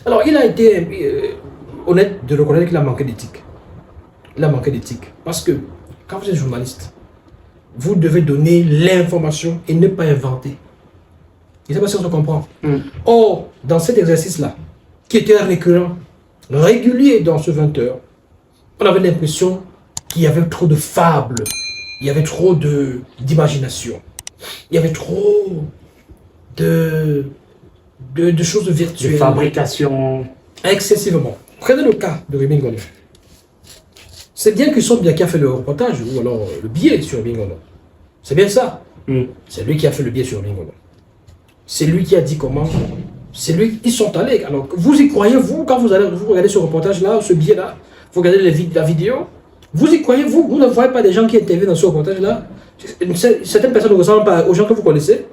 Alors, il a été honnête de reconnaître qu'il a manqué d'éthique. Il a manqué d'éthique. Parce que, quand vous êtes journaliste, vous devez donner l'information et ne pas inventer. Je ne sais pas si on se comprend. Or, dans cet exercice-là, qui était récurrent, régulier dans ce 20 heures, on avait l'impression qu'il y avait trop de fables, il y avait trop d'imagination, il y avait trop de choses virtuelles. De fabrication. Excessivement. Prenez le cas de Rémi Ngono. C'est bien que Sombia qui a fait le reportage, ou alors le billet sur Rémi Ngono. C'est bien ça. C'est lui qui a fait le billet sur Rémi Ngono. C'est lui qui a dit comment. C'est lui, ils sont allés. Alors, vous y croyez, vous, quand vous regardez ce reportage-là, ce billet-là, vous regardez la vidéo, vous y croyez, vous ne voyez pas des gens qui interviennent dans ce reportage-là. Certaines personnes ne ressemblent pas aux gens que vous connaissez.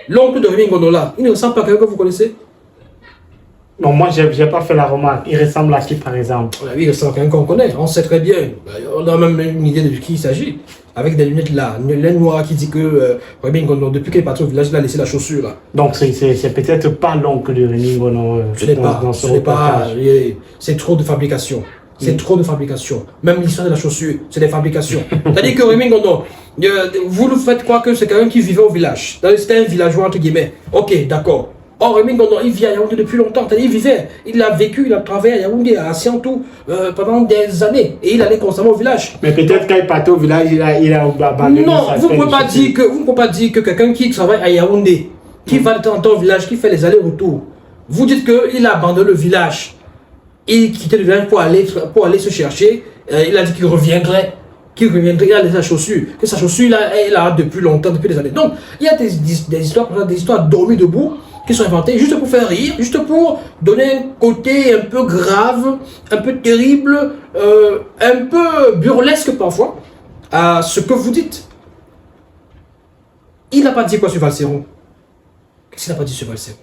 L'oncle de Rémi Ngono là, il ne ressemble pas à quelqu'un que vous connaissez. Non, moi, je n'ai pas fait la remarque. Il ressemble à qui, par exemple? Oui, il ressemble à quelqu'un qu'on connaît. On sait très bien. On a même une idée de qui il s'agit. Avec des lunettes là. Une laine noire qui dit que Rémi Ngono, depuis qu'il est parti au village, il a laissé la chaussure là. Donc, c'est peut-être pas l'oncle de Rémi Ngono. Ce n'est pas. C'est trop de fabrication. C'est trop de fabrication. Même l'histoire de la chaussure, c'est des fabrications. C'est-à-dire que Rémi Ngono, vous nous faites croire que c'est quelqu'un qui vivait au village. C'était un villageois entre guillemets. Ok, d'accord. Or, Rémi Ngono, il vit à Yaoundé depuis longtemps. Il vivait, il a vécu, il a travaillé à Yaoundé, à Siantou, pendant des années. Et il allait constamment au village. Mais peut-être quand il partait au village, il a abandonné. Non, vous ne pouvez pas dire que quelqu'un qui travaille à Yaoundé, qui va de temps en temps au village, qui fait les allers-retours, vous dites qu'il a abandonné le village. Il quittait le village pour aller se chercher. Il a dit qu'il reviendrait. Il a laissé sa chaussure. Que sa chaussure, elle a depuis longtemps, depuis des années. Donc, il y a des histoires dormies debout, qui sont inventées juste pour faire rire, juste pour donner un côté un peu grave, un peu terrible, un peu burlesque parfois, à ce que vous dites. Il n'a pas dit quoi sur Valseron? Qu'est-ce qu'il n'a pas dit sur Valseron?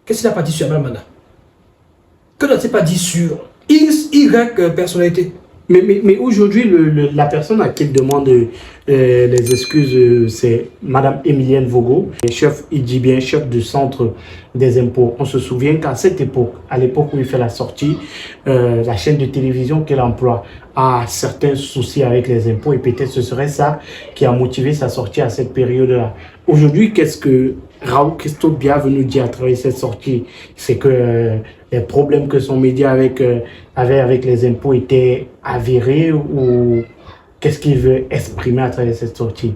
Qu'est-ce qu'il n'a pas dit sur Amalmana? Que n'a-t-il pas dit sur X, Y personnalité? Mais aujourd'hui, la personne à qui il demande les excuses, c'est Madame Emilienne Vogo, chef, il dit bien chef du centre des impôts. On se souvient qu'à cette époque, à l'époque où il fait la sortie, la chaîne de télévision qu'il emploie a certains soucis avec les impôts et peut-être ce serait ça qui a motivé sa sortie à cette période-là. Aujourd'hui, qu'est-ce que Raoul Christophe Bia veut nous dire à travers cette sortie? C'est que les problèmes que son média avait avec les impôts étaient avérés ou qu'est-ce qu'il veut exprimer à travers cette sortie?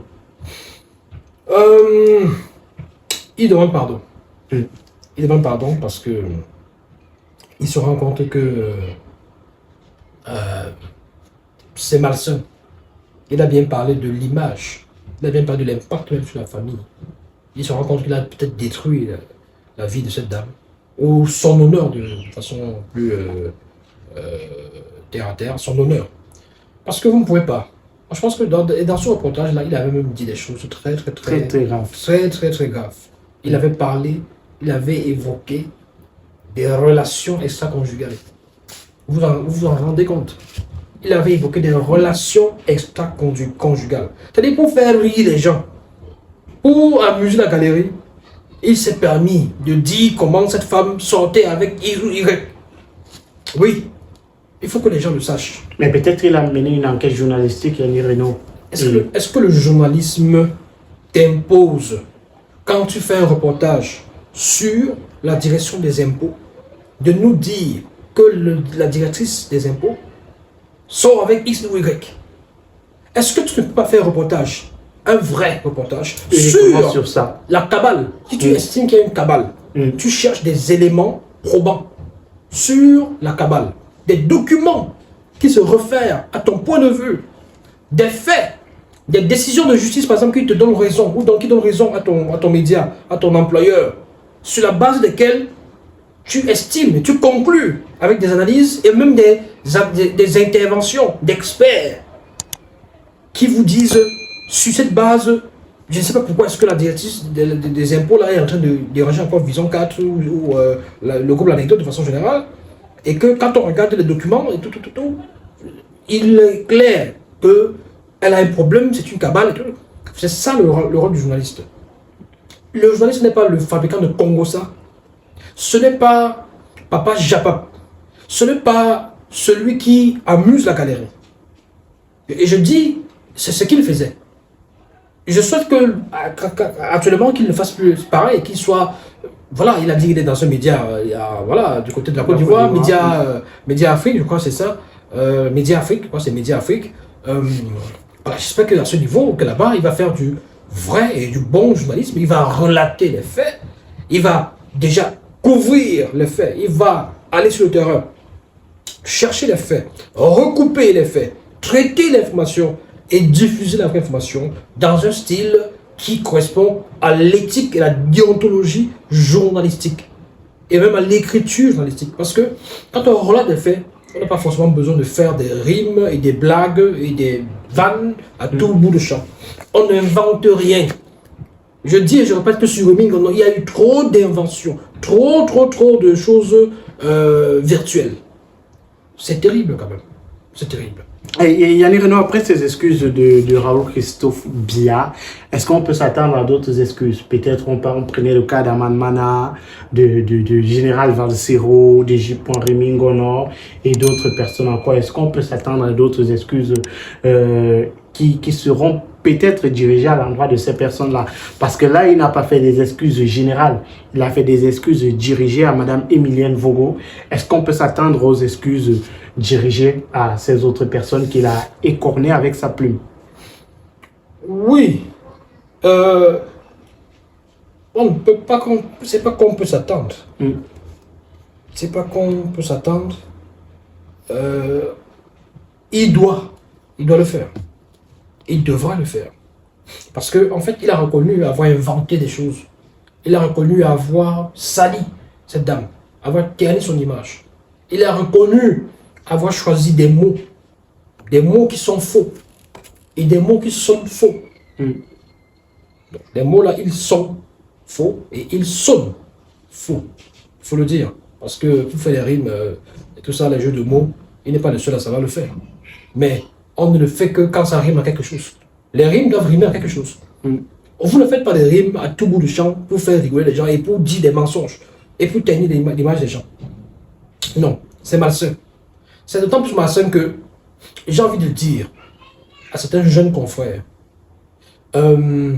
Il demande pardon. Il demande pardon parce que il se rend compte que c'est malsain. Il a bien parlé de l'image. Il a bien parlé de l'impact même sur la famille. Il se rend compte qu'il a peut-être détruit la vie de cette dame. Ou son honneur de façon plus terre à terre, son honneur. Parce que vous ne pouvez pas. Je pense que dans ce reportage-là, il avait même dit des choses très graves. Très graves. Il avait parlé, il avait évoqué des relations extra-conjugales. Vous vous en rendez compte? Il avait évoqué des relations extra-conjugales. C'est-à-dire pour faire rire les gens, pour amuser la galerie, il s'est permis de dire comment cette femme sortait avec X ou Y. Oui, il faut que les gens le sachent. Mais peut-être qu'il a mené une enquête journalistique, Yannick Renaud. Est-ce que le journalisme t'impose, quand tu fais un reportage sur la direction des impôts, de nous dire que la directrice des impôts sort avec X ou Y? Est-ce que tu ne peux pas faire un reportage, un vrai reportage, sur ça, la cabale? Si tu estimes qu'il y a une cabale, tu cherches des éléments probants sur la cabale, des documents qui se réfèrent à ton point de vue, des faits, des décisions de justice par exemple qui te donnent raison, ou qui donnent raison à ton média, à ton employeur, sur la base desquelles tu estimes, tu conclus avec des analyses et même des interventions d'experts qui vous disent, sur cette base, je ne sais pas pourquoi est-ce que la directrice des impôts là est en train de déranger encore Vision 4 ou le groupe L'Anecdote de façon générale, et que quand on regarde les documents et tout, il est clair qu'elle a un problème, c'est une cabale. C'est ça le rôle du journaliste. Le journaliste n'est pas le fabricant de Congo ça. Ce n'est pas Papa Japap, ce n'est pas celui qui amuse la galerie. Et je dis, c'est ce qu'il faisait. Je souhaite que, actuellement, qu'il ne fasse plus pareil, qu'il soit... Voilà, il a dit qu'il est dans un média, voilà, du côté de la Côte d'Ivoire, Média Afrique, je crois que c'est ça. Média Afrique, je crois que c'est Média Afrique. Voilà, j'espère qu'à ce niveau, que là-bas, il va faire du vrai et du bon journalisme. Il va relater les faits. Il va déjà couvrir les faits. Il va aller sur le terrain, chercher les faits, recouper les faits, traiter l'information et diffuser l'information dans un style qui correspond à l'éthique et la déontologie journalistique et même à l'écriture journalistique. Parce que quand on relate des faits, on n'a pas forcément besoin de faire des rimes et des blagues et des vannes à tout bout de champ. On n'invente rien. Je dis et je répète que sur Roaming, il y a eu trop d'inventions, trop de choses virtuelles. C'est terrible quand même. C'est terrible. Et Yannick Renaud, après ces excuses de Raoul Christophe Biya, est-ce qu'on peut s'attendre à d'autres excuses? Peut-être on prenait le cas d'Aman Mana, de Général Valsero, de J.Rémy Ngono et d'autres personnes encore. Est-ce qu'on peut s'attendre à d'autres excuses qui seront peut-être dirigées à l'endroit de ces personnes-là? Parce que là, il n'a pas fait des excuses générales. Il a fait des excuses dirigées à Madame Emilienne Vogo. Est-ce qu'on peut s'attendre aux excuses dirigées à ces autres personnes qu'il a écornées avec sa plume? Oui. On ne peut pas... C'est pas qu'on peut s'attendre. C'est pas qu'on peut s'attendre. Il doit le faire. Il devra le faire. Parce qu'en fait, il a reconnu avoir inventé des choses. Il a reconnu avoir sali cette dame, avoir terni son image. Il a reconnu avoir choisi des mots qui sont faux et des mots qui sont faux. Donc, les mots là, ils sont faux et ils sonnent faux. Il faut le dire. Parce que pour faire les rimes et tout ça, les jeux de mots, il n'est pas le seul à savoir le faire. Mais on ne le fait que quand ça rime à quelque chose. Les rimes doivent rimer à quelque chose. Vous ne faites pas des rimes à tout bout de champ pour faire rigoler les gens et pour dire des mensonges et pour tenir l'image des gens. Non, c'est malsain. C'est d'autant plus malsain que j'ai envie de dire à certains jeunes confrères, ne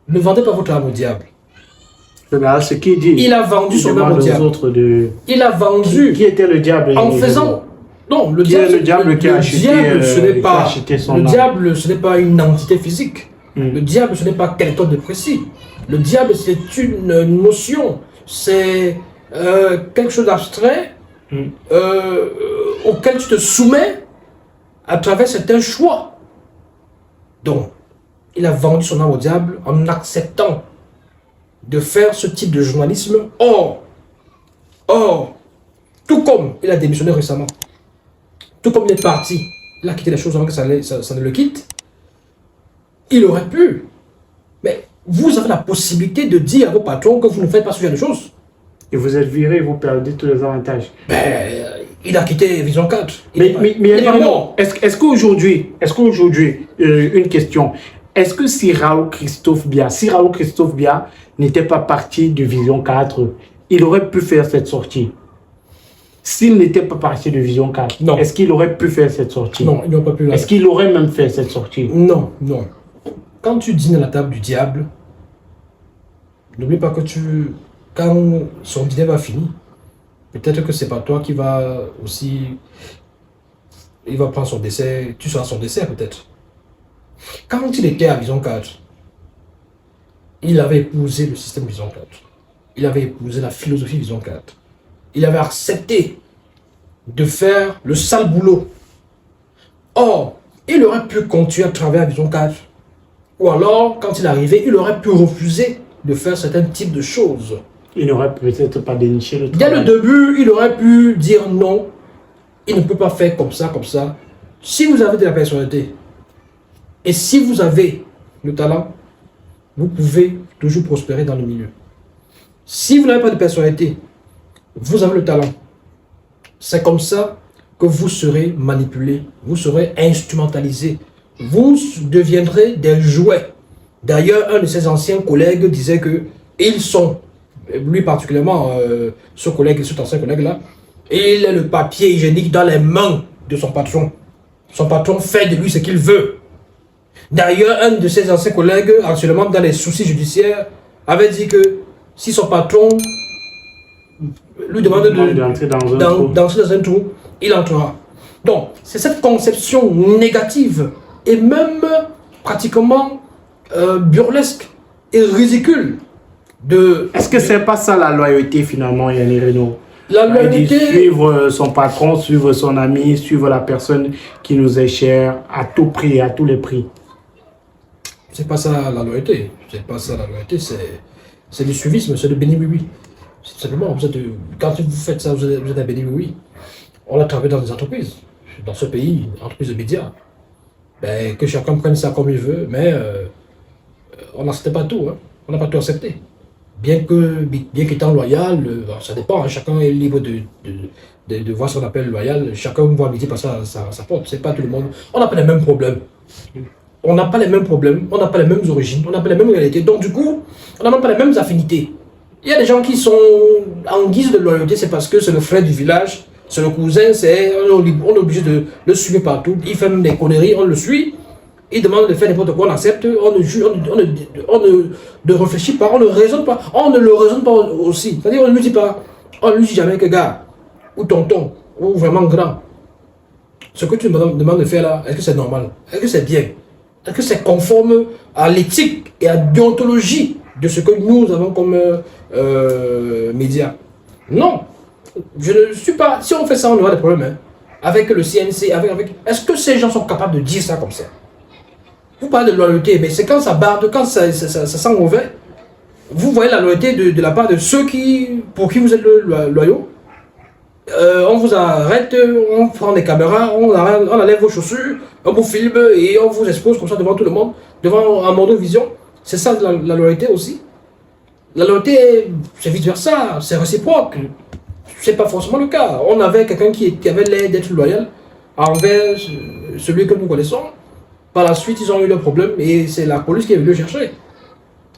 vendez pas votre âme au diable. Ce qu'il dit. Il a vendu son âme au diable. Il a vendu. Qui était le diable? En faisant... Non, le diable qui a acheté son âme. Le diable, ce n'est pas une entité physique. Le diable, ce n'est pas quelque chose de précis. Le diable, c'est une notion. C'est quelque chose d'abstrait auquel tu te soumets à travers certains choix. Donc, il a vendu son âme au diable en acceptant de faire ce type de journalisme. Or, tout comme il a démissionné récemment, tout comme il est parti, il a quitté les choses avant que ça ne le quitte, il aurait pu. Mais vous avez la possibilité de dire à vos patrons que vous ne faites pas ce genre de choses. Et vous êtes viré, vous perdez tous les avantages. Il a quitté Vision 4. Mais est-ce qu'aujourd'hui, une question, est-ce que si Raoul Christophe Biya n'était pas parti de Vision 4, il aurait pu faire cette sortie? S'il n'était pas parti de Vision 4, est-ce qu'il aurait pu faire cette sortie? Non, il n'aurait pas pu. Est-ce qu'il aurait même fait cette sortie? Non. Quand tu dînes à la table du diable, n'oublie pas que quand son dîner va finir, peut-être que c'est pas toi qui va aussi... Il va prendre son dessert, tu seras son dessert peut-être. Quand il était à Vision 4, il avait épousé le système Vision 4. Il avait épousé la philosophie Vision 4. Il avait accepté de faire le sale boulot. Or, il aurait pu continuer à travailler à Vision 4. Ou alors, quand il arrivait, il aurait pu refuser de faire certains types de choses. Il n'aurait peut-être pas déniché le travail. Dès le début, il aurait pu dire non. Il ne peut pas faire comme ça, comme ça. Si vous avez de la personnalité, et si vous avez le talent, vous pouvez toujours prospérer dans le milieu. Si vous n'avez pas de personnalité, vous avez le talent. C'est comme ça que vous serez manipulé, vous serez instrumentalisé. Vous deviendrez des jouets. D'ailleurs, un de ses anciens collègues disait que ils sont lui particulièrement, ce collègue, cet ancien collègue-là, il est le papier hygiénique dans les mains de son patron. Son patron fait de lui ce qu'il veut. D'ailleurs, un de ses anciens collègues, actuellement dans les soucis judiciaires, avait dit que si son patron lui demande d'entrer dans un trou, il entrera. Donc, c'est cette conception négative et même pratiquement burlesque et ridicule de... Est-ce que c'est pas ça la loyauté finalement, Yannick Reno? La loyauté... Suivre son patron, suivre son ami, suivre la personne qui nous est chère à tout prix, à tous les prix. C'est pas ça la loyauté. C'est pas ça la loyauté, c'est du suivisme, c'est du béni-oui-oui. Simplement, quand vous faites ça, vous êtes un béni-oui-oui. On a travaillé dans des entreprises. Dans ce pays, entreprises de médias. Ben, que chacun prenne ça comme il veut, mais on n'accepte pas tout. Hein. On n'a pas tout accepté. Bien qu'étant loyal, ça dépend, hein, chacun est libre de voir ce qu'on appelle loyal, chacun voit midi passer sa porte, c'est pas tout le monde. On n'a pas les mêmes problèmes. On n'a pas les mêmes problèmes, on n'a pas les mêmes origines, on n'a pas les mêmes réalités, donc du coup, on n'a même pas les mêmes affinités. Il y a des gens qui sont en guise de loyauté, c'est parce que c'est le frère du village, c'est le cousin, on est obligé de le suivre partout, il fait même des conneries, on le suit. Il demande de faire n'importe quoi, on accepte, on ne réfléchit pas, on ne raisonne pas, on ne le raisonne pas aussi. C'est-à-dire, on ne lui dit pas, on ne lui dit jamais que gars, ou tonton, ou vraiment grand. Ce que tu me demandes de faire là, est-ce que c'est normal? Est-ce que c'est bien? Est-ce que c'est conforme à l'éthique et à la déontologie de ce que nous avons comme médias? Non. Je ne suis pas. Si on fait ça, on aura des problèmes. Hein. Avec le CNC, est-ce que ces gens sont capables de dire ça comme ça? Vous parlez de loyauté, mais c'est quand ça barde, quand ça sent mauvais. Vous voyez la loyauté de la part de ceux pour qui vous êtes loyaux. On vous arrête, on prend des caméras, on enlève vos chaussures, on vous filme et on vous expose comme ça devant tout le monde, devant un monde de vision. C'est ça la loyauté aussi. La loyauté, c'est vice versa, c'est réciproque. C'est pas forcément le cas. On avait quelqu'un qui avait l'air d'être loyal envers celui que nous connaissons. Par la suite, ils ont eu le problème et c'est la police qui est venue le chercher.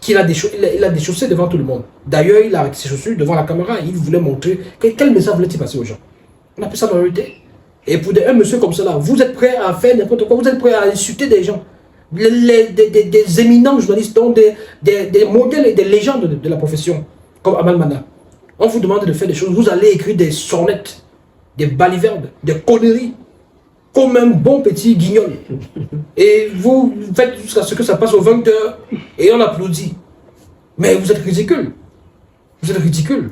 Il a déchaussé devant tout le monde. D'ailleurs, il a arrêté ses chaussures devant la caméra. Il voulait montrer quel message voulait-il passer aux gens. On appelle ça la loyauté. Et pour un monsieur comme ça, là, vous êtes prêt à faire n'importe quoi. Vous êtes prêt à insulter des gens. Des éminents journalistes, donc des modèles et des légendes de la profession, comme Aman Mana. On vous demande de faire des choses. Vous allez écrire des sornettes, des balivernes, des conneries. Comme un bon petit guignol. Et vous faites jusqu'à ce que ça passe aux 20h et on applaudit. Mais vous êtes ridicule. Vous êtes ridicule.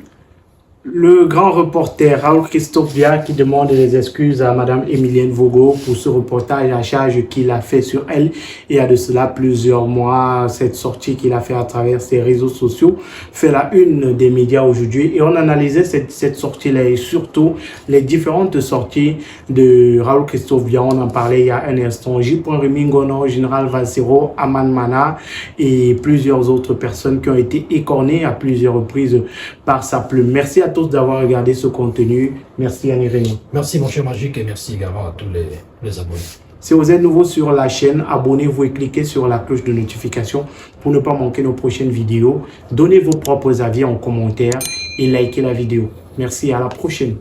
Le grand reporter Raoul Christophe Bia qui demande des excuses à Madame Emilienne Vogo pour ce reportage à charge qu'il a fait sur elle. Il y a de cela plusieurs mois, cette sortie qu'il a fait à travers ses réseaux sociaux fait la une des médias aujourd'hui. Et on analysait cette sortie-là et surtout les différentes sorties de Raoul Christophe Bia. On en parlait il y a un instant. J. Remingono, Général Valsero, Aman Mana et plusieurs autres personnes qui ont été écornées à plusieurs reprises par sa plume. Merci à tous d'avoir regardé ce contenu. Merci Yannick Reno. Merci mon cher Magique et merci également à tous les abonnés. Si vous êtes nouveau sur la chaîne, abonnez-vous et cliquez sur la cloche de notification pour ne pas manquer nos prochaines vidéos. Donnez vos propres avis en commentaire et likez la vidéo. Merci, à la prochaine.